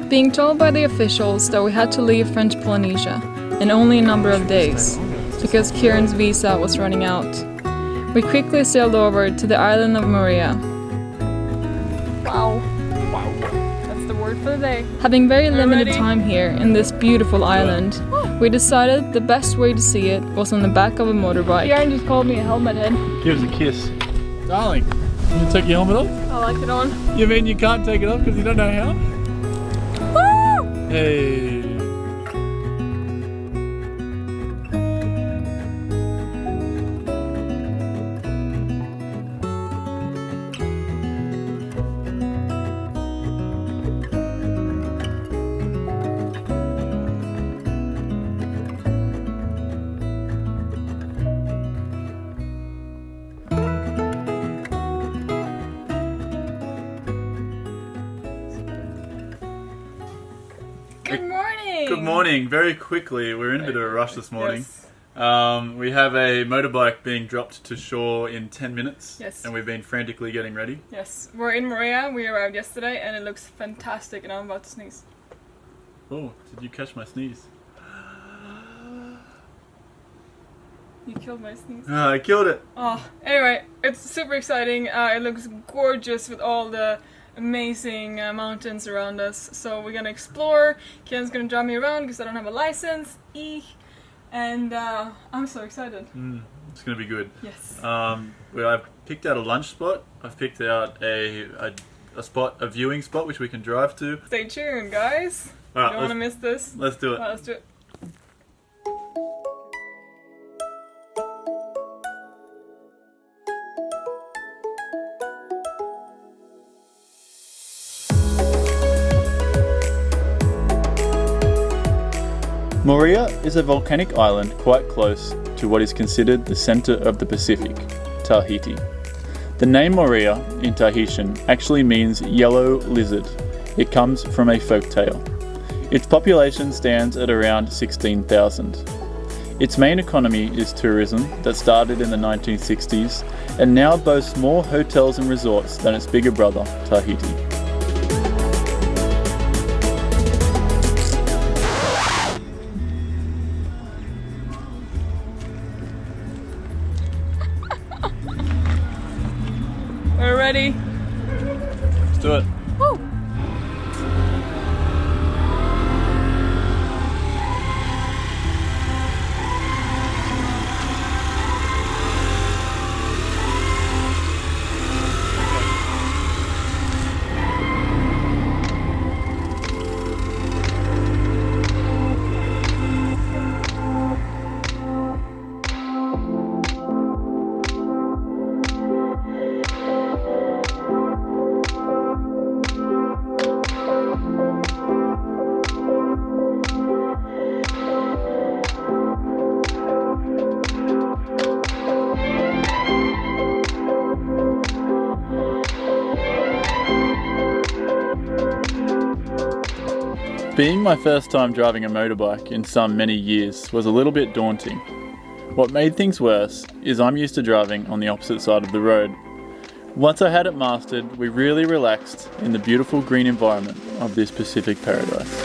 Being told by the officials that we had to leave French Polynesia in only a number of days because Kieran's visa was running out, we quickly sailed over to the island of Moorea. Wow. That's the word for the day. Having very limited time here in this beautiful island, we decided the best way to see it was on the back of a motorbike. Kieran just called me a helmet head. Give us a kiss. Darling, you take your helmet off? I like it on. You mean you can't take it off because you don't know how? Woo! Hey. Good morning! Good morning. Very quickly, we're in a bit of a rush this morning. Yes. We have a motorbike being dropped to shore in 10 minutes. Yes. And we've been frantically getting ready. Yes, we're in Moorea. We arrived yesterday and it looks fantastic and I'm about to sneeze. Oh, did you catch my sneeze? You killed my sneeze. I killed it. Oh, anyway, it's super exciting. It looks gorgeous with all the amazing mountains around us. So we're gonna explore. Ken's gonna drive me around because I don't have a license. And I'm so excited. It's going to be good. Yes. I've picked out a lunch spot. I've picked out a viewing spot which we can drive to. Stay tuned, guys. All right, You don't want to miss this. Let's do it. Well, let's do it. Moorea is a volcanic island quite close to what is considered the centre of the Pacific, Tahiti. The name Moorea in Tahitian actually means yellow lizard. It comes from a folktale. Its population stands at around 16,000. Its main economy is tourism that started in the 1960s and now boasts more hotels and resorts than its bigger brother, Tahiti. We're ready. Let's do it. Woo! Being my first time driving a motorbike in some many years was a little bit daunting. What made things worse is I'm used to driving on the opposite side of the road. Once I had it mastered, we really relaxed in the beautiful green environment of this Pacific paradise.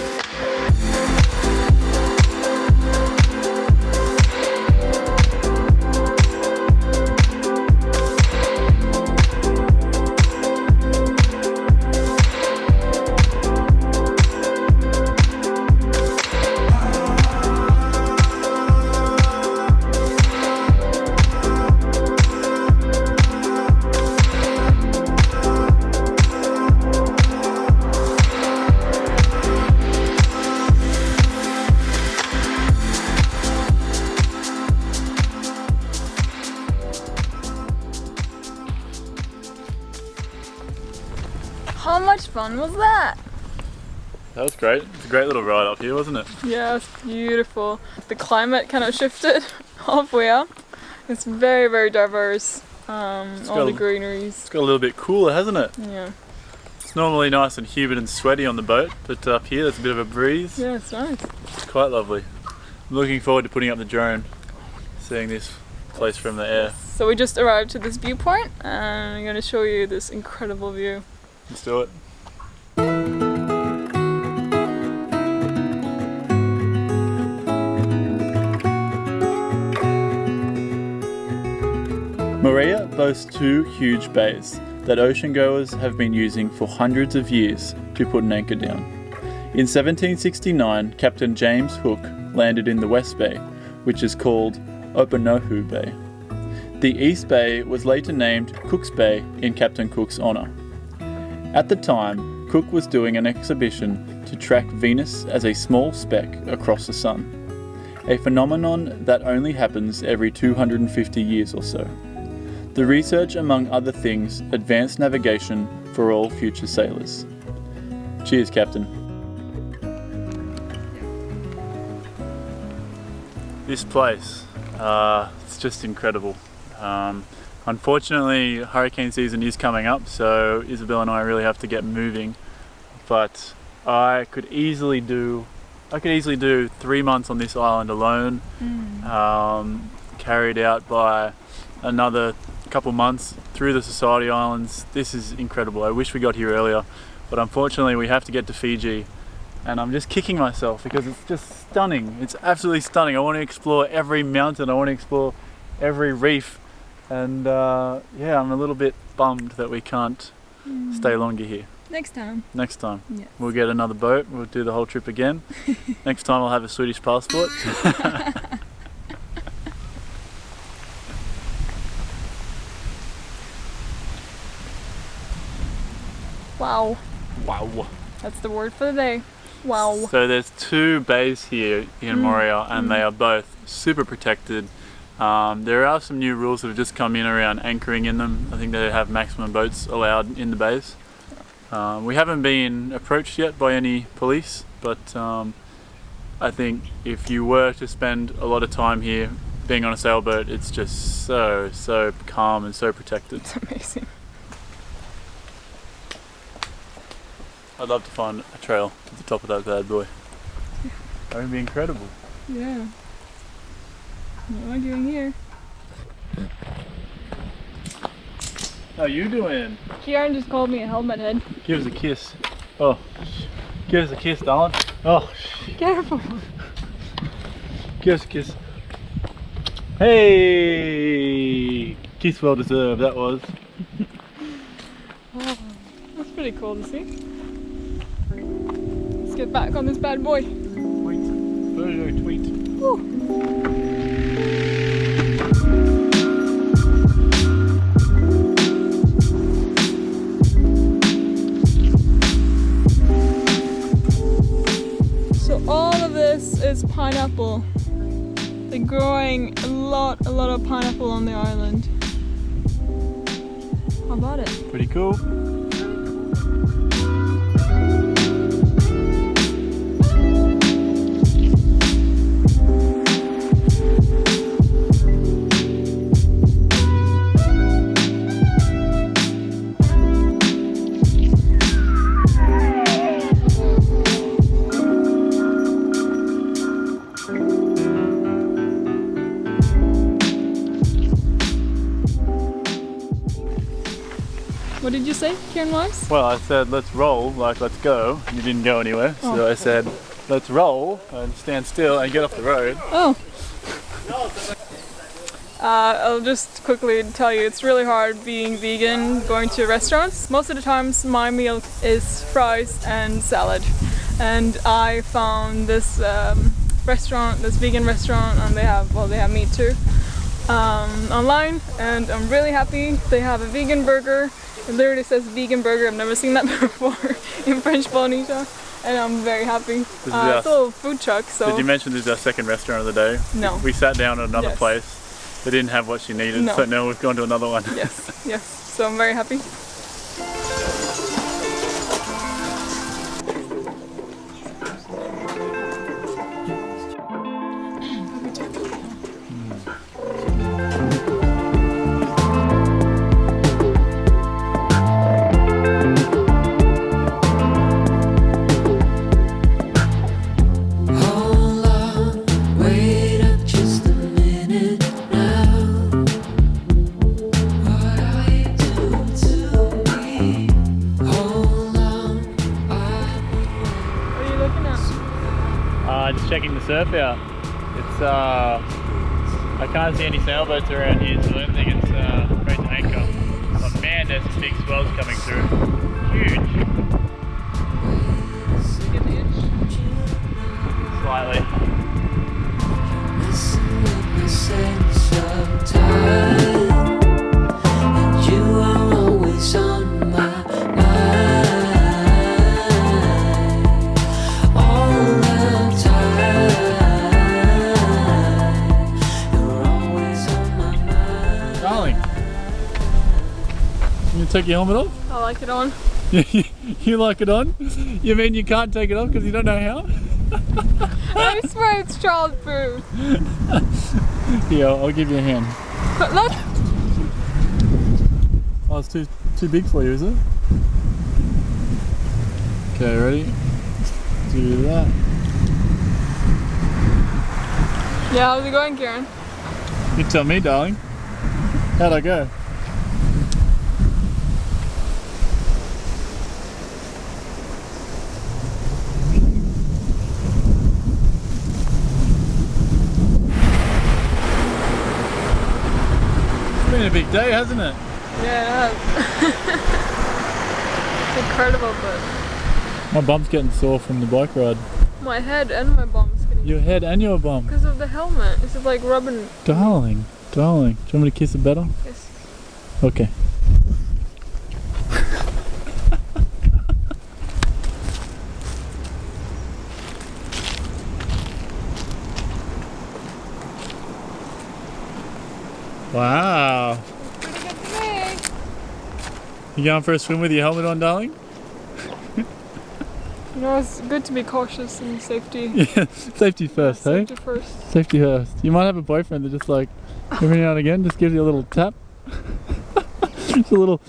How much fun was that? That was great. It's a great little ride up here, wasn't it? Yeah, it's beautiful. The climate kind of shifted halfway up. It's very, very diverse. All the greeneries. It's got a little bit cooler, hasn't it? Yeah. It's normally nice and humid and sweaty on the boat, but up here there's a bit of a breeze. Yeah, it's nice. It's quite lovely. I'm looking forward to putting up the drone, seeing this place from the air. So we just arrived to this viewpoint and I'm going to show you this incredible view. Let's do it. Moorea boasts two huge bays that oceangoers have been using for hundreds of years to put an anchor down. In 1769, Captain James Hook landed in the West Bay, which is called Opanohu Bay. The East Bay was later named Cook's Bay in Captain Cook's honour. At the time, Cook was doing an exhibition to track Venus as a small speck across the Sun, a phenomenon that only happens every 250 years or so. The research, among other things, advanced navigation for all future sailors. Cheers, Captain. This place, it's just incredible. Unfortunately, hurricane season is coming up, so Isabel and I really have to get moving. But I could easily do 3 months on this island alone, carried out by another couple months through the Society Islands. This is incredible. I wish we got here earlier, but unfortunately we have to get to Fiji, and I'm just kicking myself because it's just stunning. It's absolutely stunning. I want to explore every mountain, I want to explore every reef, and yeah, I'm a little bit bummed that we can't stay longer here. Next time. Next time. Yes. We'll get another boat, we'll do the whole trip again. Next time I'll have a Swedish passport. Wow. Wow. That's the word for the day. Wow. So there's two bays here in Moorea, and they are both super protected. There are some new rules that have just come in around anchoring in them. I think they have maximum boats allowed in the bays. We haven't been approached yet by any police, but I think if you were to spend a lot of time here being on a sailboat, it's just so calm and so protected. It's amazing. I'd love to find a trail to the top of that bad boy. That would be incredible. Yeah. What am I doing here? How you doing? Kieran just called me a helmet head. Give us a kiss. Oh, give us a kiss, darling. Oh, Careful. give us a kiss. Hey! Kiss well deserved, that was. Oh, that's pretty cool to see. Let's get back on this bad boy. Tweet. Photo tweet. Woo. So all of this is pineapple. They're growing a lot of pineapple on the island. How about it? Pretty cool. What did you say, Kieran Wise? Well, I said let's roll, like let's go. You didn't go anywhere, so I said let's roll and stand still and get off the road. Oh. I'll just quickly tell you, it's really hard being vegan, going to restaurants. Most of the times my meal is fries and salad. And I found this restaurant, this vegan restaurant, and they have meat too, online, and I'm really happy. They have a vegan burger. It literally says vegan burger. I've never seen that before in French Polynesia, and I'm very happy. It's a little food truck. So did you mention this is our second restaurant of the day? No. We sat down at another place. They didn't have what she needed, so now we've gone to another one. Yes, yes. So I'm very happy. Just checking the surf out. It's I can't see any sailboats around here, so I don't think it's swells coming through. Huge. Slightly. Darling, you take your helmet off? I like it on. You like it on? You mean you can't take it off because you don't know how? I swear it's childproof. Here, I'll give you a hand. But look. Oh, it's too big for you, is it? Okay, ready? Do that. Yeah, how's it going, Kieran? You tell me, darling. How'd I go? It's been a big day, hasn't it? Yeah, it has. Incredible, but My bum's getting sore from the bike ride. my head and my bum's getting Your head and your bum. because of the helmet. It's like rubbing. Darling, darling. Do you want me to kiss it better? Yes. Okay. Wow. Pretty good to me. You going for a swim with your helmet on, darling? You know, it's good to be cautious and safety. Yeah, safety first, hey? Safety first. Safety first. You might have a boyfriend that just like every now and again just gives you a little tap. Just a little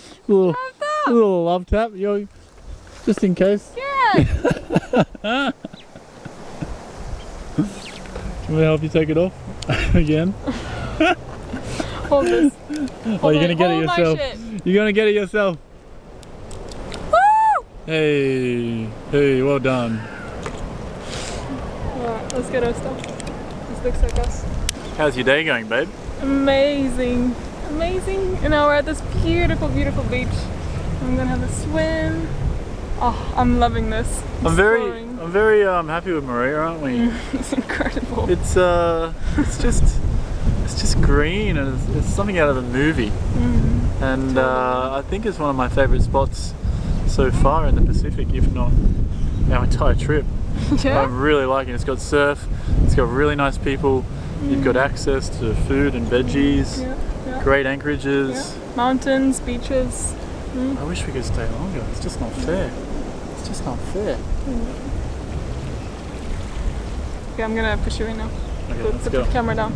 love tap. You just in case. Yeah. Do you want me to help you take it off again? Hold this. Oh, you're gonna get it Hold my yourself. shit. You're gonna get it yourself. Woo! Hey, hey, well done. Alright, let's get our stuff. This looks like us. How's your day going, babe? Amazing. Amazing. You know, we're at this beautiful, beautiful beach. I'm gonna have a swim. Oh, I'm loving this. I'm very Exploring. happy with Maria, aren't we? It's incredible. It's just green and it's something out of a movie. And I think it's one of my favourite spots so far in the Pacific, if not our entire trip. Yeah. I'm really liking it. It's got surf, it's got really nice people, you've got access to food and veggies, Yeah. great anchorages. Yeah. Mountains, beaches. I wish we could stay longer. It's just not fair. It's just not fair. Okay, I'm gonna push you in now. Okay, Put let's the go. camera down.